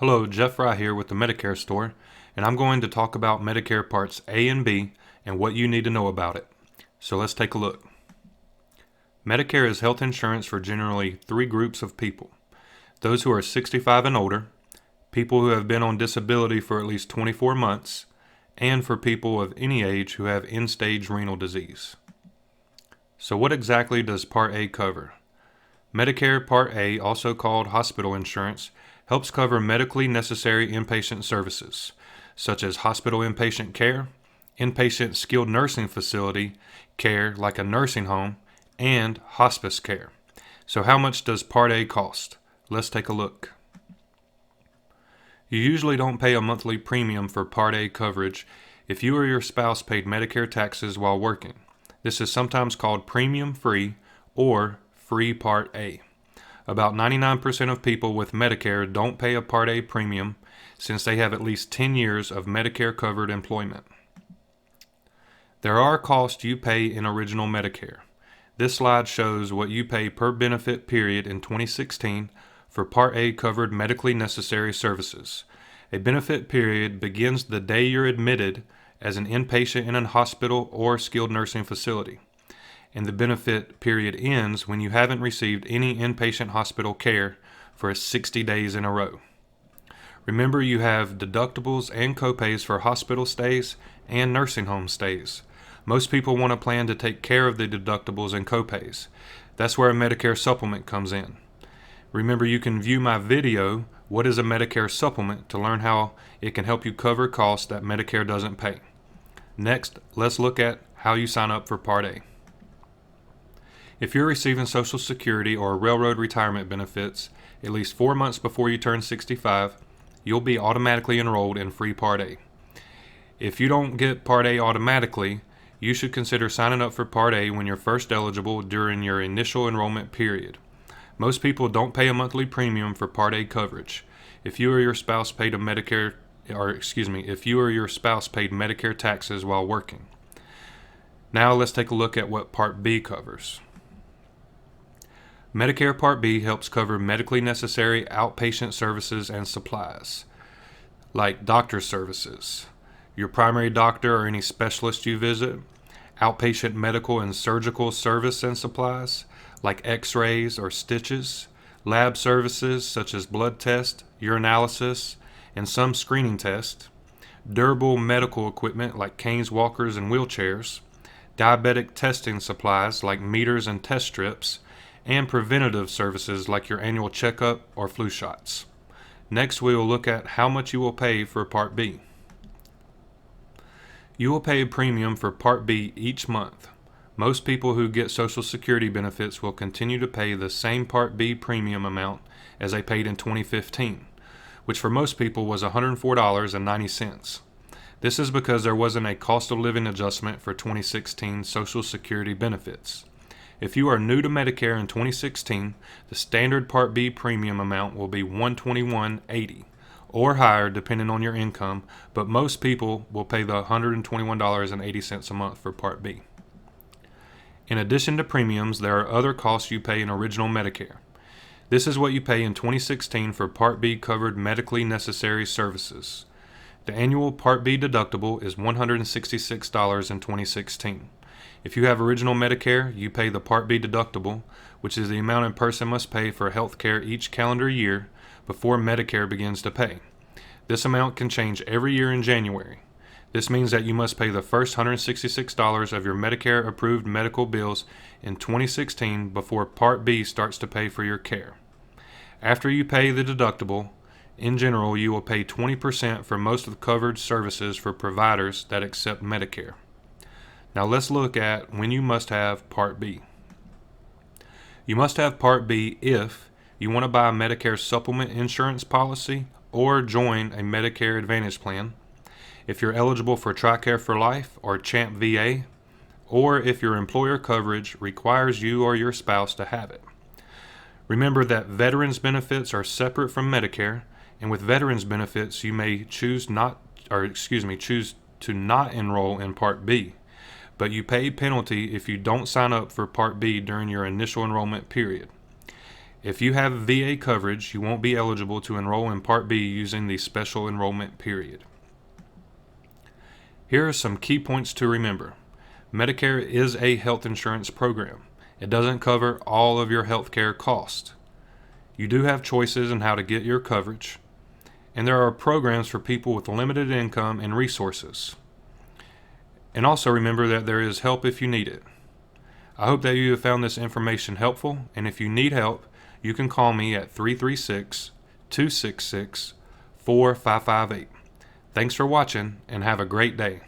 Hello, Jeff Fry here with the Medicare store, and I'm going to talk about Medicare Parts A and B and what you need to know about it. So let's take a look. Medicare is health insurance for generally three groups of people: those who are 65 and older, people who have been on disability for at least 24 months, and for people of any age who have end-stage renal disease. So what exactly does Part A cover? Medicare Part A, also called hospital insurance, helps cover medically necessary inpatient services, such as hospital inpatient care, inpatient skilled nursing facility care like a nursing home, and hospice care. So how much does Part A cost? Let's take a look. You usually don't pay a monthly premium for Part A coverage if you or your spouse paid Medicare taxes while working. This is sometimes called premium-free or free Part A. About 99% of people with Medicare don't pay a Part A premium since they have at least 10 years of Medicare-covered employment. There are costs you pay in Original Medicare. This slide shows what you pay per benefit period in 2016 for Part A covered medically necessary services. A benefit period begins the day you're admitted as an inpatient in a hospital or skilled nursing facility, and the benefit period ends when you haven't received any inpatient hospital care for 60 days in a row. Remember, you have deductibles and copays for hospital stays and nursing home stays. Most people want a plan to take care of the deductibles and copays. That's where a Medicare Supplement comes in. Remember, you can view my video, What is a Medicare Supplement, to learn how it can help you cover costs that Medicare doesn't pay. Next, let's look at how you sign up for Part A. If you're receiving Social Security or railroad retirement benefits at least 4 months before you turn 65, you'll be automatically enrolled in free Part A. If you don't get Part A automatically, you should consider signing up for Part A when you're first eligible during your initial enrollment period. Most people don't pay a monthly premium for Part A coverage. If you or your spouse paid Medicare taxes while working. Now let's take a look at what Part B covers. Medicare Part B helps cover medically necessary outpatient services and supplies, like doctor's services, your primary doctor or any specialist you visit, outpatient medical and surgical service and supplies, like x-rays or stitches, lab services such as blood tests, urinalysis, and some screening tests, durable medical equipment like canes, walkers, and wheelchairs, diabetic testing supplies like meters and test strips, and preventative services like your annual checkup or flu shots. Next, we will look at how much you will pay for Part B. You will pay a premium for Part B each month. Most people who get Social Security benefits will continue to pay the same Part B premium amount as they paid in 2015, which for most people was $104.90. This is because there wasn't a cost of living adjustment for 2016 Social Security benefits. If you are new to Medicare in 2016, the standard Part B premium amount will be $121.80 or higher depending on your income, but most people will pay the $121.80 a month for Part B. In addition to premiums, there are other costs you pay in Original Medicare. This is what you pay in 2016 for Part B covered medically necessary services. The annual Part B deductible is $166 in 2016. If you have Original Medicare, you pay the Part B deductible, which is the amount a person must pay for health care each calendar year before Medicare begins to pay. This amount can change every year in January. This means that you must pay the first $166 of your Medicare-approved medical bills in 2016 before Part B starts to pay for your care. After you pay the deductible, in general, you will pay 20% for most of the covered services for providers that accept Medicare. Now let's look at when you must have Part B. You must have Part B if you want to buy a Medicare Supplement insurance policy or join a Medicare Advantage plan, if you're eligible for TRICARE for Life or CHAMP VA, or if your employer coverage requires you or your spouse to have it. Remember that veterans benefits are separate from Medicare, and with veterans benefits you may choose to not enroll in Part B, but you pay a penalty if you don't sign up for Part B during your initial enrollment period. If you have VA coverage, you won't be eligible to enroll in Part B using the special enrollment period. Here are some key points to remember. Medicare is a health insurance program. It doesn't cover all of your health care costs. You do have choices in how to get your coverage, and there are programs for people with limited income and resources. And also remember that there is help if you need it. I hope that you have found this information helpful, and if you need help, you can call me at 336-266-4558. Thanks for watching, and have a great day.